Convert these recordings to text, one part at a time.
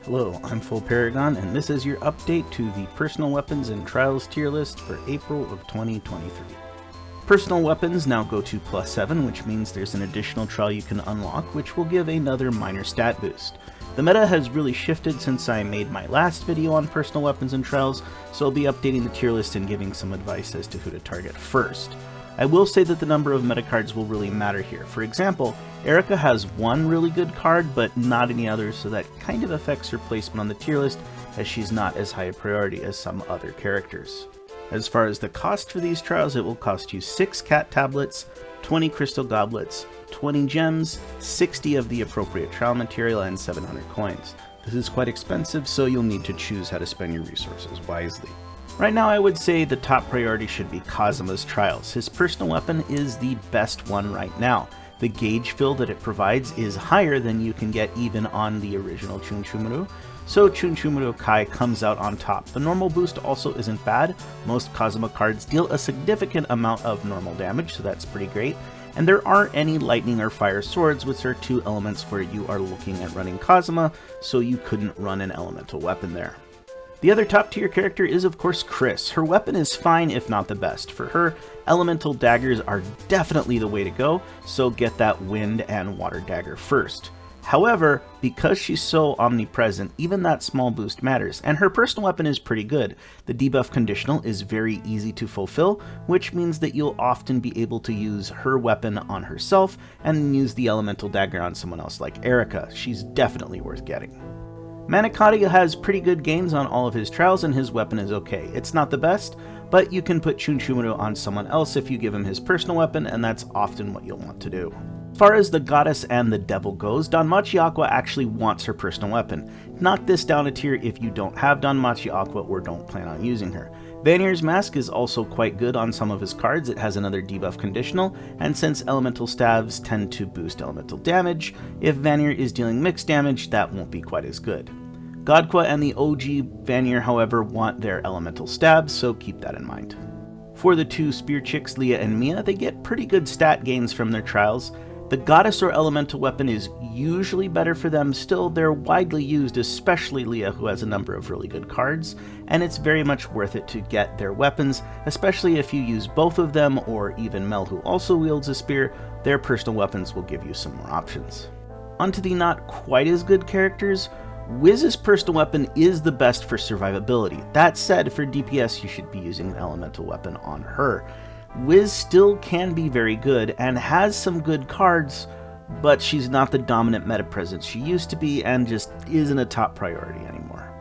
Hello, I'm Full Paragon, and this is your update to the Personal Weapons and Trials tier list for April of 2023. Personal weapons now go to +7, which means there's an additional trial you can unlock, which will give another minor stat boost. The meta has really shifted since I made my last video on personal weapons and trials, so I'll be updating the tier list and giving some advice as to who to target first. I will say that the number of meta cards will really matter here. For example, Erica has one really good card, but not any others, so that kind of affects her placement on the tier list, as she's not as high a priority as some other characters. As far as the cost for these trials, it will cost you 6 cat tablets, 20 crystal goblets, 20 gems, 60 of the appropriate trial material, and 700 coins. This is quite expensive, so you'll need to choose how to spend your resources wisely. Right now, I would say the top priority should be Kazuma's trials. His personal weapon is the best one right now. The gauge fill that it provides is higher than you can get even on the original Chunchumuru, so Chunchumuru Kai comes out on top. The normal boost also isn't bad. Most Kazuma cards deal a significant amount of normal damage, so that's pretty great. And there aren't any lightning or fire swords, which are two elements where you are looking at running Kazuma, so you couldn't run an elemental weapon there. The other top tier character is of course Chris. Her weapon is fine if not the best. For her, elemental daggers are definitely the way to go, so get that wind and water dagger first. However, because she's so omnipresent, even that small boost matters, and her personal weapon is pretty good. The debuff conditional is very easy to fulfill, which means that you'll often be able to use her weapon on herself and then use the elemental dagger on someone else like Erica. She's definitely worth getting. Manicotti has pretty good gains on all of his trials, and his weapon is okay. It's not the best, but you can put Chunchumuru on someone else if you give him his personal weapon, and that's often what you'll want to do. As far as the goddess and the devil goes, Danmachi Aqua actually wants her personal weapon. Knock this down a tier if you don't have Danmachi Aqua or don't plan on using her. Vanir's Mask is also quite good on some of his cards. It has another debuff conditional, and since elemental staves tend to boost elemental damage, if Vanir is dealing mixed damage, that won't be quite as good. Godqua and the OG Vanir, however, want their elemental stabs, so keep that in mind. For the two spear chicks, Leah and Mia, they get pretty good stat gains from their trials. The goddess or elemental weapon is usually better for them, still they're widely used, especially Leah, who has a number of really good cards, and it's very much worth it to get their weapons, especially if you use both of them, or even Mel, who also wields a spear. Their personal weapons will give you some more options. Onto the not quite as good characters. Wiz's personal weapon is the best for survivability. That said, for DPS you should be using an elemental weapon on her. Wiz still can be very good and has some good cards, but she's not the dominant meta presence she used to be and just isn't a top priority anymore.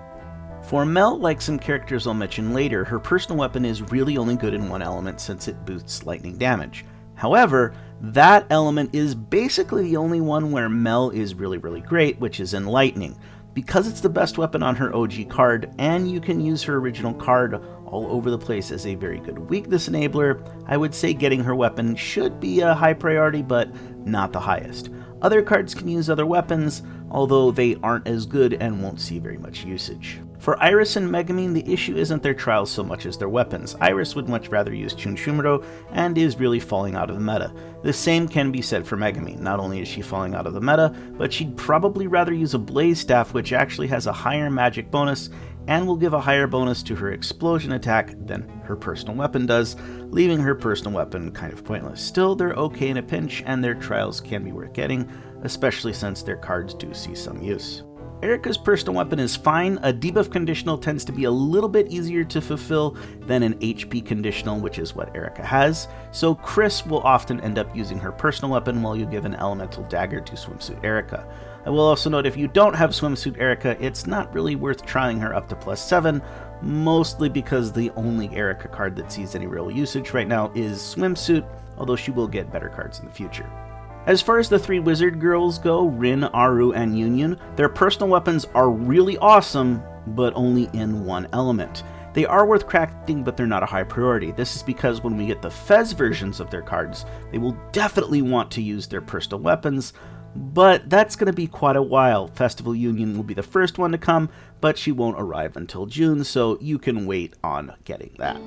For Mel, like some characters I'll mention later, her personal weapon is really only good in one element since it boosts lightning damage. However, that element is basically the only one where Mel is really great, which is in lightning. Because it's the best weapon on her OG card, and you can use her original card all over the place as a very good weakness enabler, I would say getting her weapon should be a high priority, but not the highest. Other cards can use other weapons, although they aren't as good and won't see very much usage. For Iris and Megumin, the issue isn't their trials so much as their weapons. Iris would much rather use Chunchumuru and is really falling out of the meta. The same can be said for Megumin. Not only is she falling out of the meta, but she'd probably rather use a Blaze Staff, which actually has a higher magic bonus and will give a higher bonus to her explosion attack than her personal weapon does, leaving her personal weapon kind of pointless. Still, they're okay in a pinch, and their trials can be worth getting, especially since their cards do see some use. Erica's personal weapon is fine. A debuff conditional tends to be a little bit easier to fulfill than an HP conditional, which is what Erica has, so Chris will often end up using her personal weapon while you give an elemental dagger to Swimsuit Erica. I will also note if you don't have Swimsuit Erica, it's not really worth trying her up to +7, mostly because the only Erica card that sees any real usage right now is Swimsuit, although she will get better cards in the future. As far as the three Wizard Girls go, Rin, Arue, and Yunyun, their personal weapons are really awesome, but only in one element. They are worth crafting, but they're not a high priority. This is because when we get the Fez versions of their cards, they will definitely want to use their personal weapons, but that's going to be quite a while. Festival Yunyun will be the first one to come, but she won't arrive until June, so you can wait on getting that.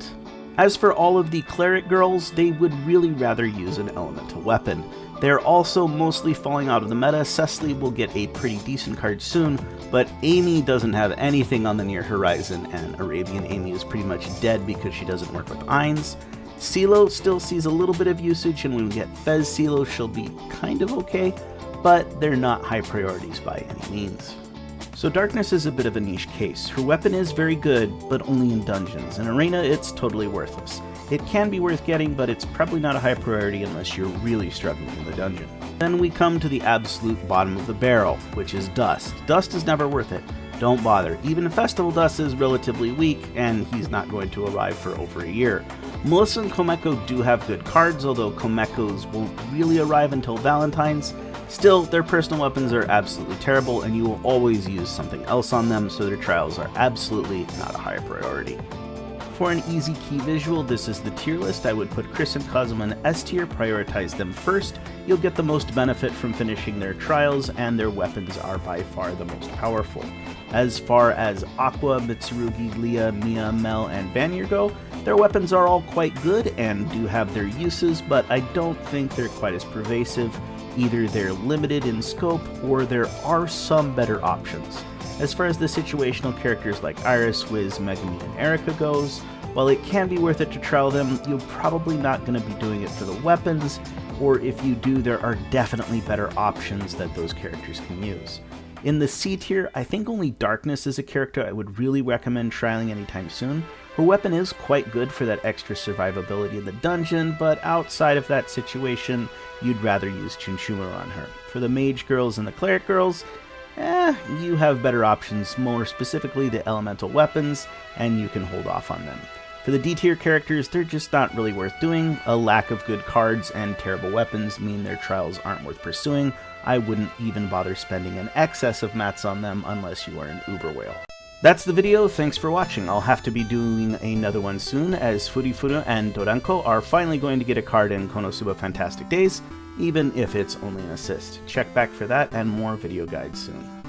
As for all of the Cleric Girls, they would really rather use an elemental weapon. They're also mostly falling out of the meta. Cecily will get a pretty decent card soon, but Amy doesn't have anything on the near horizon, and Arabian Amy is pretty much dead because she doesn't work with Ainz. CeeLo still sees a little bit of usage, and when we get Fez CeeLo, she'll be kind of okay, but they're not high priorities by any means. So Darkness is a bit of a niche case. Her weapon is very good, but only in dungeons. In Arena, it's totally worthless. It can be worth getting, but it's probably not a high priority unless you're really struggling in the dungeon. Then we come to the absolute bottom of the barrel, which is Dust. Dust is never worth it. Don't bother. Even Festival Dust is relatively weak, and he's not going to arrive for over a year. Melissa and Komeko do have good cards, although Komeko's won't really arrive until Valentine's. Still, their personal weapons are absolutely terrible, and you will always use something else on them, so their trials are absolutely not a high priority. For an easy key visual, this is the tier list. I would put Chris and Kazuma in S tier, prioritize them first. You'll get the most benefit from finishing their trials, and their weapons are by far the most powerful. As far as Aqua, Mitsurugi, Leah, Mia, Mel, and Vanir go, their weapons are all quite good and do have their uses, but I don't think they're quite as pervasive. Either they're limited in scope, or there are some better options. As far as the situational characters like Iris, Wiz, Megami, and Erika goes, while it can be worth it to trial them, you're probably not going to be doing it for the weapons, or if you do, there are definitely better options that those characters can use. In the C tier, I think only Darkness is a character I would really recommend trialing anytime soon. Her weapon is quite good for that extra survivability in the dungeon, but outside of that situation, you'd rather use Chinchumaro on her. For the Mage Girls and the Cleric Girls, you have better options, more specifically the elemental weapons, and you can hold off on them. For the D tier characters, they're just not really worth doing. A lack of good cards and terrible weapons mean their trials aren't worth pursuing. I wouldn't even bother spending an excess of mats on them unless you are an uber whale. That's the video, thanks for watching. I'll have to be doing another one soon, as Furifuru and Doranko are finally going to get a card in Konosuba Fantastic Days, even if it's only an assist. Check back for that and more video guides soon.